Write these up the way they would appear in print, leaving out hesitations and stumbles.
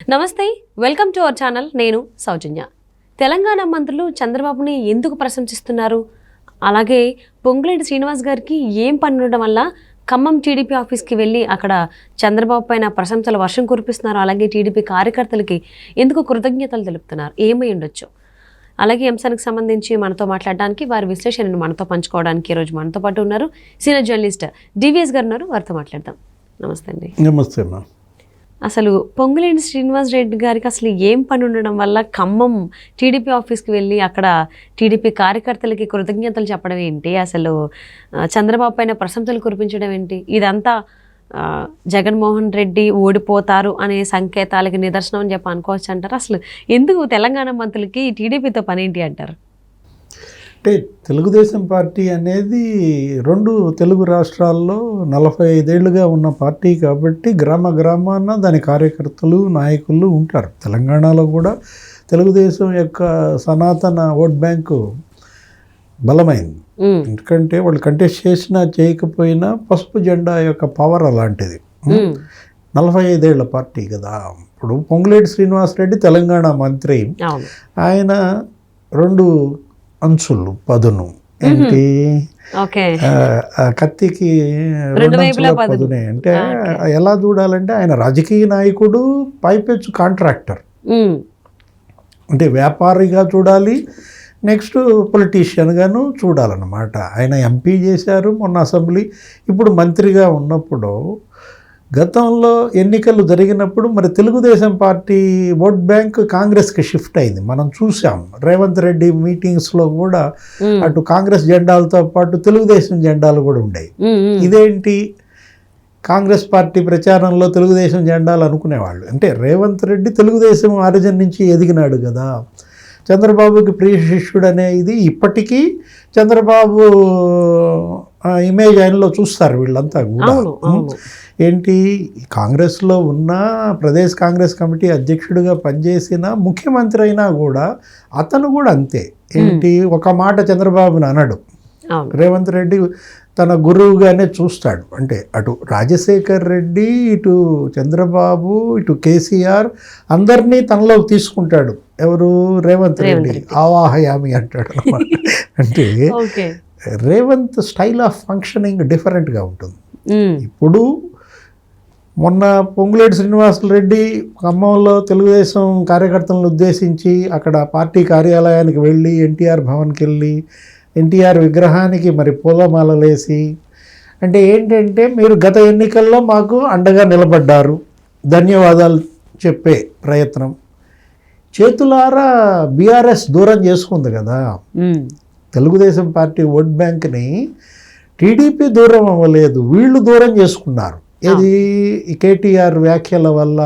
నమస్తే, welcome to our channel. నేను సౌజన్య. తెలంగాణ మంత్రులు చంద్రబాబుని ఎందుకు ప్రశంసిస్తున్నారు? అలాగే పొంగులేటి శ్రీనివాస్ గారికి ఏం పని ఉండడం వల్ల ఖమ్మం టీడీపీ ఆఫీస్కి వెళ్ళి అక్కడ చంద్రబాబు పైన ప్రశంసల వర్షం కురిపిస్తున్నారు? అలాగే టీడీపీ కార్యకర్తలకి ఎందుకు కృతజ్ఞతలు తెలుపుతున్నారు? ఏమై ఉండొచ్చు? అలాగే ఈ అంశానికి సంబంధించి మనతో మాట్లాడడానికి, వారి విశ్లేషణను మనతో పంచుకోవడానికి ఈరోజు మనతో పాటు ఉన్నారు సీనియర్ జర్నలిస్ట్ డివిఎస్ గారు ఉన్నారు. వారితో మాట్లాడదాం. నమస్తే అండి. నమస్తే అమ్మా. అసలు పొంగులేటి శ్రీనివాస్ రెడ్డి గారికి అసలు ఏం పని ఉండడం వల్ల ఖమ్మం టీడీపీ ఆఫీస్కి వెళ్ళి అక్కడ టీడీపీ కార్యకర్తలకి కృతజ్ఞతలు చెప్పడం ఏంటి? అసలు చంద్రబాబు పైన ప్రశంసలు కురిపించడం ఏంటి? ఇదంతా జగన్మోహన్ రెడ్డి ఓడిపోతారు అనే సంకేతాలకి నిదర్శనం అని చెప్పి అనుకోవచ్చు అంటారు. అసలు ఎందుకు తెలంగాణ మంత్రులకి టీడీపీతో పని ఏంటి అంటారు? అంటే తెలుగుదేశం పార్టీ అనేది రెండు తెలుగు రాష్ట్రాల్లో 45 ఏళ్ళుగా ఉన్న పార్టీ కాబట్టి గ్రామాన దాని కార్యకర్తలు నాయకులు ఉంటారు. తెలంగాణలో కూడా తెలుగుదేశం యొక్క సనాతన ఓట్ బ్యాంకు బలమైంది. ఎందుకంటే వాళ్ళు కంటెస్ట్ చేసినా చేయకపోయినా పసుపు జెండా యొక్క పవర్ అలాంటిది. 45 ఏళ్ల పార్టీ కదా. ఇప్పుడు పొంగులేటి శ్రీనివాసరెడ్డి తెలంగాణ మంత్రి. ఆయన రెండు అంచులు పదును ఏంటి, కత్తికి రెండు అంచుల పదునే. అంటే ఎలా చూడాలంటే ఆయన రాజకీయ నాయకుడు, పైపెచ్చు కాంట్రాక్టర్. అంటే వ్యాపారిగా చూడాలి, నెక్స్ట్ పొలిటీషియన్గాను చూడాలన్నమాట. ఆయన ఎంపీ చేశారు, మొన్న అసెంబ్లీ, ఇప్పుడు మంత్రిగా ఉన్నప్పుడు. గతంలో ఎన్నికలు జరిగినప్పుడు మరి తెలుగుదేశం పార్టీ ఓట్ బ్యాంక్ కాంగ్రెస్కి షిఫ్ట్ అయింది. మనం చూసాం రేవంత్ రెడ్డి మీటింగ్స్లో కూడా అటు కాంగ్రెస్ జెండాలతో పాటు తెలుగుదేశం జెండాలు కూడా ఉండేవి. ఇదేంటి, కాంగ్రెస్ పార్టీ ప్రచారంలో తెలుగుదేశం జెండాలు అనుకునేవాళ్ళు. అంటే రేవంత్ రెడ్డి తెలుగుదేశం ఆరిజిన్ నుంచి ఎదిగినాడు కదా. చంద్రబాబుకి ప్రియ శిష్యుడు అనేది ఇప్పటికీ చంద్రబాబు ఇమేజ్ ఆయనలో చూస్తారు వీళ్ళంతా కూడా. ఏంటి, కాంగ్రెస్లో ఉన్న ప్రదేశ్ కాంగ్రెస్ కమిటీ అధ్యక్షుడిగా పనిచేసిన ముఖ్యమంత్రి అయినా కూడా అతను కూడా అంతే. ఏంటి, ఒక మాట చంద్రబాబుని అనడు. రేవంత్ రెడ్డి తన గురువుగానే చూస్తాడు. అంటే అటు రాజశేఖర్ రెడ్డి, ఇటు చంద్రబాబు, ఇటు కేసీఆర్ అందరినీ తనలోకి తీసుకుంటాడు. ఎవరు, రేవంత్ రెడ్డి. ఆవాహయామి అంటాడు అన్నమాట. అంటే రేవంత్ స్టైల్ ఆఫ్ ఫంక్షనింగ్ డిఫరెంట్గా ఉంటుంది. ఇప్పుడు మొన్న పొంగులేటి శ్రీనివాసరెడ్డి ఖమ్మంలో తెలుగుదేశం కార్యకర్తలను ఉద్దేశించి అక్కడ పార్టీ కార్యాలయానికి వెళ్ళి ఎన్టీఆర్ భవన్కి వెళ్ళి ఎన్టీఆర్ విగ్రహానికి మరి పూలమాలలేసి, అంటే ఏంటంటే మీరు గత ఎన్నికల్లో మాకు అండగా నిలబడ్డారు, ధన్యవాదాలు చెప్పే ప్రయత్నం. చేతులారా బీఆర్ఎస్ దూరం చేసుకుంది కదా తెలుగుదేశం పార్టీ ఓట్ బ్యాంక్ని. టీడీపీ దూరం అవ్వలేదు, వీళ్ళు దూరం చేసుకున్నారు. ఇది కేటీఆర్ వ్యాఖ్యల వల్ల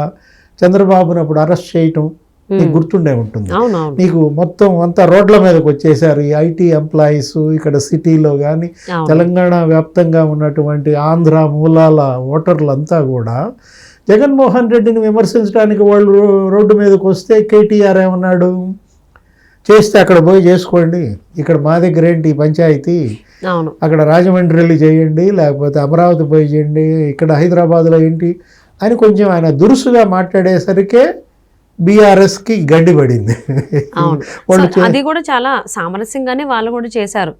చంద్రబాబును అప్పుడు అరెస్ట్ చేయటం నీకు గుర్తుండే ఉంటుంది. నీకు మొత్తం అంతా రోడ్ల మీదకి వచ్చేసారు ఈ ఐటీ ఎంప్లాయీస్. ఇక్కడ సిటీలో కానీ తెలంగాణ వ్యాప్తంగా ఉన్నటువంటి ఆంధ్ర మూలాల ఓటర్లంతా కూడా జగన్మోహన్ రెడ్డిని విమర్శించడానికి వాళ్ళు రోడ్డు మీదకి వస్తే కేటీఆర్ ఏమన్నాడు, చేస్తే అక్కడ పోయి చేసుకోండి, ఇక్కడ మా దగ్గర ఏంటి పంచాయతీ, అక్కడ రాజమండ్రిలో చేయండి, లేకపోతే అమరావతి పోయి చేయండి, ఇక్కడ హైదరాబాద్లో ఏంటి అని కొంచెం ఆయన దురుసుగా మాట్లాడేసరికే బీఆర్ఎస్కి గడ్డి పడింది. అది కూడా చాలా సామరస్యంగానే వాళ్ళు కూడా చేశారు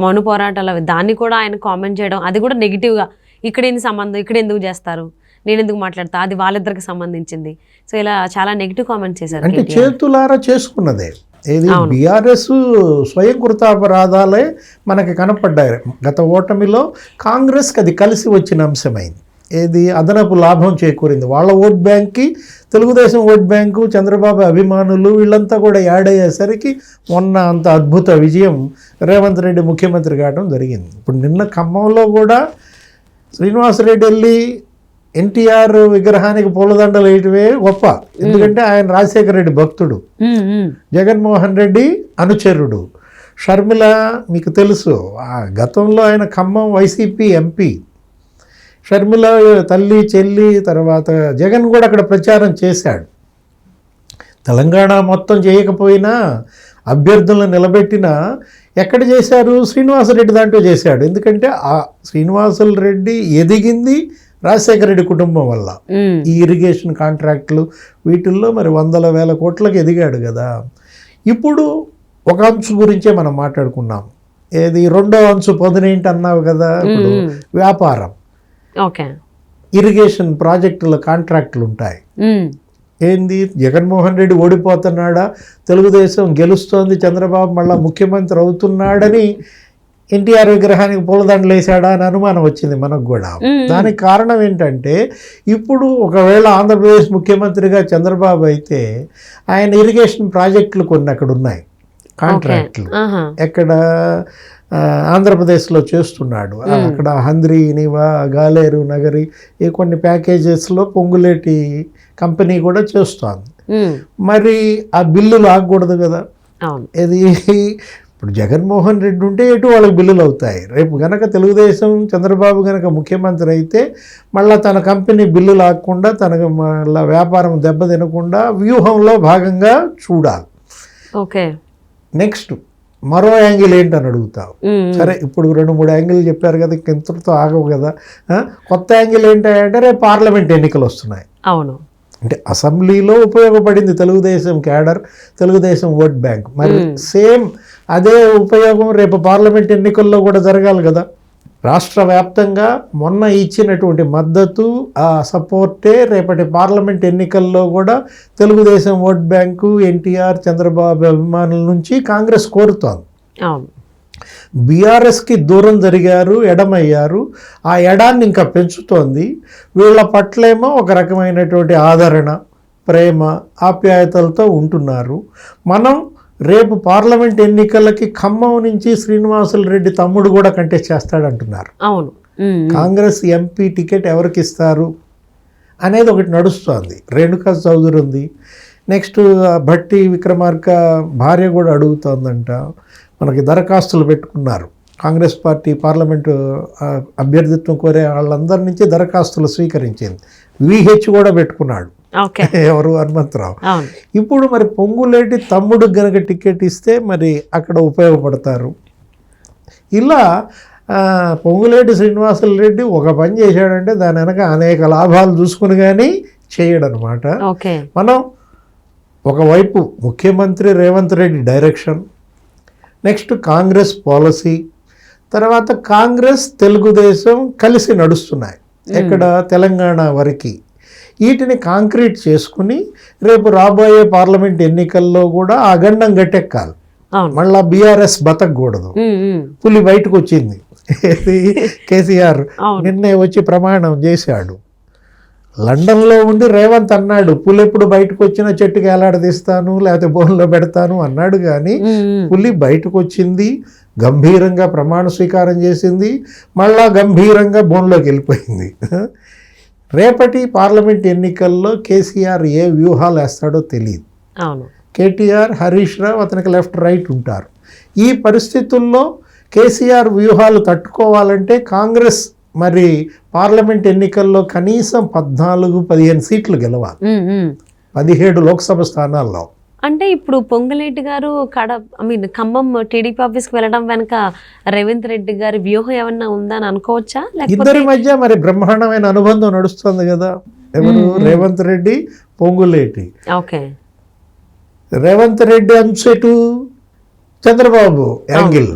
మౌన పోరాటాలు. దాన్ని కూడా ఆయన కామెంట్ చేయడం, అది కూడా నెగిటివ్గా, ఇక్కడ ఏంది సంబంధం, ఇక్కడ ఎందుకు చేస్తారు, నేను ఎందుకు మాట్లాడతా, అది వాళ్ళిద్దరికి సంబంధించింది. సో ఇలా చాలా నెగిటివ్ కామెంట్ చేశారు. అంటే చేతులారా చేసుకున్నదే. ఏది, బీఆర్ఎస్ స్వయం కృతాపరాధాలే మనకి కనపడ్డాయి. గత ఓటమిలో కాంగ్రెస్కి అది కలిసి వచ్చిన అంశమైంది. ఏది, అదనపు లాభం చేకూరింది వాళ్ళ ఓట్ బ్యాంక్కి. తెలుగుదేశం ఓట్ బ్యాంకు, చంద్రబాబు అభిమానులు వీళ్ళంతా కూడా యాడ్ అయ్యేసరికి మొన్న అంత అద్భుత విజయం రేవంత్ రెడ్డి ముఖ్యమంత్రి కావడం జరిగింది. ఇప్పుడు నిన్న ఖమ్మంలో కూడా శ్రీనివాసరెడ్డి వెళ్ళి ఎన్టీఆర్ విగ్రహానికి పూలదండలు వేయటమే గొప్ప. ఎందుకంటే ఆయన రాజశేఖర రెడ్డి భక్తుడు, జగన్మోహన్ రెడ్డి అనుచరుడు. షర్మిల మీకు తెలుసు, గతంలో ఆయన ఖమ్మం వైసీపీ ఎంపీ. షర్మిల తల్లి చెల్లి, తర్వాత జగన్ కూడా అక్కడ ప్రచారం చేశాడు. తెలంగాణ మొత్తం చేయకపోయినా అభ్యర్థులను నిలబెట్టినా ఎక్కడ చేశారు, శ్రీనివాసరెడ్డి దాంట్లో చేశాడు. ఎందుకంటే ఆ శ్రీనివాసరెడ్డి ఎదిగింది రాజశేఖర రెడ్డి కుటుంబం వల్ల ఈ ఇరిగేషన్ కాంట్రాక్టులు వీటిల్లో మరి 100,000 కోట్లకు ఎదిగాడు కదా. ఇప్పుడు ఒక అంచు గురించే మనం మాట్లాడుకున్నాం, ఏది రెండో అంచు పదునేంటి అన్నావు కదా. ఇప్పుడు వ్యాపారం, ఇరిగేషన్ ప్రాజెక్టుల కాంట్రాక్టులు ఉంటాయి. ఏంది, జగన్మోహన్ రెడ్డి ఓడిపోతున్నాడా, తెలుగుదేశం గెలుస్తోంది, చంద్రబాబు మళ్ళా ముఖ్యమంత్రి అవుతున్నాడని ఎన్టీఆర్ విగ్రహానికి పూలదండలు వేసాడా అని అనుమానం వచ్చింది మనకు కూడా. దానికి కారణం ఏంటంటే, ఇప్పుడు ఒకవేళ ఆంధ్రప్రదేశ్ ముఖ్యమంత్రిగా చంద్రబాబు అయితే ఆయన ఇరిగేషన్ ప్రాజెక్టులు కొన్ని అక్కడ ఉన్నాయి, కాంట్రాక్టులు ఎక్కడ ఆంధ్రప్రదేశ్లో చేస్తున్నాడు. అక్కడ హంద్రి, నివా, గాలేరు నగరి ఈ కొన్ని ప్యాకేజెస్లో పొంగులేటి కంపెనీ కూడా చేస్తోంది. మరి ఆ బిల్లులు ఆగకూడదు కదా. ఇది ఇప్పుడు జగన్మోహన్ రెడ్డి ఉంటే ఎటు వాళ్ళకి బిల్లులు అవుతాయి. రేపు గనక తెలుగుదేశం చంద్రబాబు గనక ముఖ్యమంత్రి అయితే మళ్ళీ తన కంపెనీ బిల్లులు ఆగకుండా, తనకు మళ్ళీ వ్యాపారం దెబ్బతినకుండా వ్యూహంలో భాగంగా చూడాలి. ఓకే, నెక్స్ట్ మరో యాంగిల్ ఏంటని అడుగుతావు. సరే, ఇప్పుడు 2-3 యాంగిల్ చెప్పారు కదా, ఇంతటితో ఆగవు కదా. కొత్త యాంగిల్ ఏంటంటే రేపు పార్లమెంట్ ఎన్నికలు వస్తున్నాయి. అవును, అంటే అసెంబ్లీలో ఉపయోగపడింది Telugu Desam cadre, Telugu Desam vote bank. మరి సేమ్ అదే ఉపయోగం రేపు పార్లమెంట్ ఎన్నికల్లో కూడా జరగాలి కదా. రాష్ట్ర వ్యాప్తంగా మొన్న ఇచ్చినటువంటి మద్దతు, ఆ సపోర్టే రేపటి పార్లమెంట్ ఎన్నికల్లో కూడా తెలుగుదేశం ఓట్ బ్యాంకు, ఎన్టీఆర్, చంద్రబాబు అభిమానుల నుంచి కాంగ్రెస్ కోరుతోంది. బీఆర్ఎస్కి దూరం జరిగారు, ఎడమయ్యారు. ఆ ఎడాన్ని ఇంకా పెంచుతోంది. వీళ్ళ పట్లేమో ఒక రకమైనటువంటి ఆదరణ, ప్రేమ, ఆప్యాయతలతో ఉంటున్నారు. మనం రేపు పార్లమెంట్ ఎన్నికలకి ఖమ్మం నుంచి శ్రీనివాసులు రెడ్డి తమ్ముడు కూడా కంటెస్ట్ చేస్తాడంటున్నారు. అవును, కాంగ్రెస్ ఎంపీ టికెట్ ఎవరికి ఇస్తారు అనేది ఒకటి నడుస్తోంది. రేణుకా చౌదరి ఉంది, నెక్స్ట్ భట్టి విక్రమార్క భార్య కూడా అడుగుతోందంట. మనకి దరఖాస్తులు పెట్టుకున్నారు, కాంగ్రెస్ పార్టీ పార్లమెంటు అభ్యర్థిత్వం కోరే వాళ్ళందరి నుంచి దరఖాస్తులు స్వీకరించింది. విహెచ్ కూడా పెట్టుకున్నాడు, ఎవరు, హనుమంతరావు. ఇప్పుడు మరి పొంగులేటి తమ్ముడు గనక టికెట్ ఇస్తే మరి అక్కడ ఉపయోగపడతారు. ఇలా పొంగులేటి శ్రీనివాసులు రెడ్డి ఒక పని చేశాడంటే దాని వెనక అనేక లాభాలు చూసుకుని కానీ చేయడనమాట. మనం ఒకవైపు ముఖ్యమంత్రి Revanth Reddy direction, next Congress policy, తర్వాత కాంగ్రెస్ తెలుగుదేశం కలిసి నడుస్తున్నాయి ఎక్కడ, తెలంగాణ వరకు. వీటిని కాంక్రీట్ చేసుకుని రేపు రాబోయే పార్లమెంట్ ఎన్నికల్లో కూడా ఆ గండం గట్టెక్కాలి. మళ్ళా బీఆర్ఎస్ బతకూడదు. పులి బయటకు వచ్చింది, కేసీఆర్ నిన్నే వచ్చి ప్రమాణం చేశాడు. లండన్లో ఉండి రేవంత్ అన్నాడు, పులి ఎప్పుడు బయటకు వచ్చినా చెట్టుకి ఎలాడదీస్తాను లేకపోతే బోన్లో పెడతాను అన్నాడు. కానీ పులి బయటకు వచ్చింది, గంభీరంగా ప్రమాణ స్వీకారం చేసింది, మళ్ళా గంభీరంగా బోన్లోకి వెళ్ళిపోయింది. రేపటి పార్లమెంట్ ఎన్నికల్లో కేసీఆర్ ఏ వ్యూహాలు వేస్తాడో తెలియదు. కేటీఆర్, హరీష్ రావు అతనికి లెఫ్ట్ రైట్ ఉంటారు. ఈ పరిస్థితుల్లో కేసీఆర్ వ్యూహాలు తట్టుకోవాలంటే కాంగ్రెస్ మరి పార్లమెంట్ ఎన్నికల్లో కనీసం 14-15 సీట్లు గెలవాలి, 17 లోక్సభ స్థానాల్లో. అంటే ఇప్పుడు పొంగులేటి గారు ఖమ్మం టీడీపీ ఆఫీస్కి వెళ్ళడం వెనక రేవంత్ రెడ్డి గారి వ్యూహం ఏమన్నా ఉందని అనుకోవచ్చా? ఇద్దరి మధ్య మరి బ్రహ్మాండమైన అనుబంధం నడుస్తుంది కదా. ఎవరు, రేవంత్ రెడ్డి, పొంగులేటి. ఓకే, రేవంత్ రెడ్డి అంచెటు చంద్రబాబు యాంగిల్,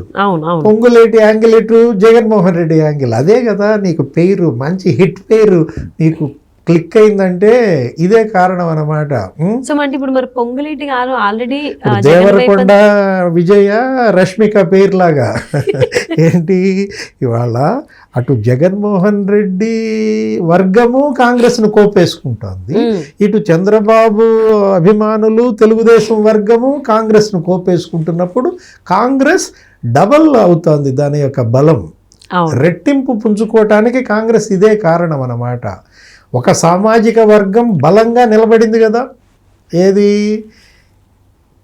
పొంగులేటి యాంగిల్ ఇటు జగన్మోహన్ రెడ్డి యాంగిల్. అదే కదా నీకు పేరు, మంచి హిట్ పేరు నీకు క్లిక్ అయిందంటే ఇదే కారణం అన్నమాట. సో అంటే ఇప్పుడు మరి పొంగులేటి గారు ఆల్రెడీ దేవరకొండ విజయ, రష్మిక పేరులాగా ఏంటి ఇవాళ అటు జగన్మోహన్ రెడ్డి వర్గము కాంగ్రెస్ను కోపేసుకుంటోంది, ఇటు చంద్రబాబు అభిమానులు తెలుగుదేశం వర్గము కాంగ్రెస్ను కోపేసుకుంటున్నప్పుడు కాంగ్రెస్ డబల్ అవుతోంది. దాని యొక్క బలం రెట్టింపు పుంజుకోవటానికి కాంగ్రెస్ ఇదే కారణం అన్నమాట. ఒక సామాజిక వర్గం బలంగా నిలబడింది కదా. ఏది,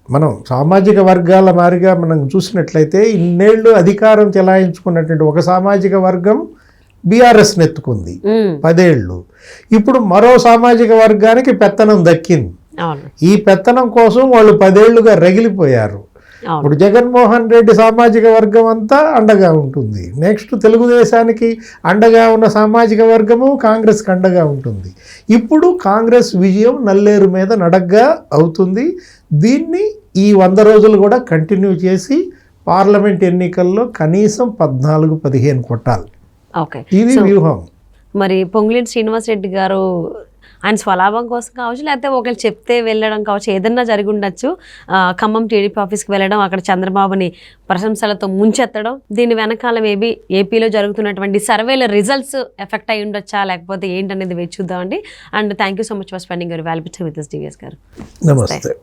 మనం సామాజిక వర్గాల మారిగా మనం చూసినట్లయితే ఇన్నేళ్ళు అధికారం చెలాయించుకున్నటువంటి ఒక సామాజిక వర్గం బీఆర్ఎస్ని ఎత్తుకుంది 10 ఏళ్ళు. ఇప్పుడు మరో సామాజిక వర్గానికి పెత్తనం దక్కింది. ఈ పెత్తనం కోసం వాళ్ళు 10 ఏళ్లుగా రగిలిపోయారు. అవును. ఇప్పుడు జగన్మోహన్ రెడ్డి సామాజిక వర్గం అంతా అండగా ఉంటుంది. నెక్స్ట్ తెలుగుదేశానికి అండగా ఉన్న సామాజిక వర్గము కాంగ్రెస్కి అండగా ఉంటుంది. ఇప్పుడు కాంగ్రెస్ విజయం నల్లేరు మీద నడగ్గా అవుతుంది. దీన్ని ఈ 100 రోజులు కూడా కంటిన్యూ చేసి పార్లమెంట్ ఎన్నికల్లో కనీసం 14-15 కొట్టాలి. ఓకే. ఇది వ్యూహం. మరి పొంగులేటి శ్రీనివాసరెడ్డి గారు ఆయన స్వలాభం కోసం కావచ్చు, లేకపోతే ఒకళ్ళు చెప్తే వెళ్ళడం కావచ్చు, ఏదన్నా జరిగి ఉండొచ్చు. ఖమ్మం టీడీపీ ఆఫీస్కి వెళ్ళడం, అక్కడ చంద్రబాబుని ప్రశంసలతో ముంచెత్తడం, దీని వెనకాల మేబీ ఏపీలో జరుగుతున్నటువంటి సర్వేల రిజల్ట్స్ ఎఫెక్ట్ అయి ఉండొచ్చా, లేకపోతే ఏంటనేది వేచి చూద్దామండి. And thank you so much for spending your valuable time with us, DVS గారు. నమస్తే.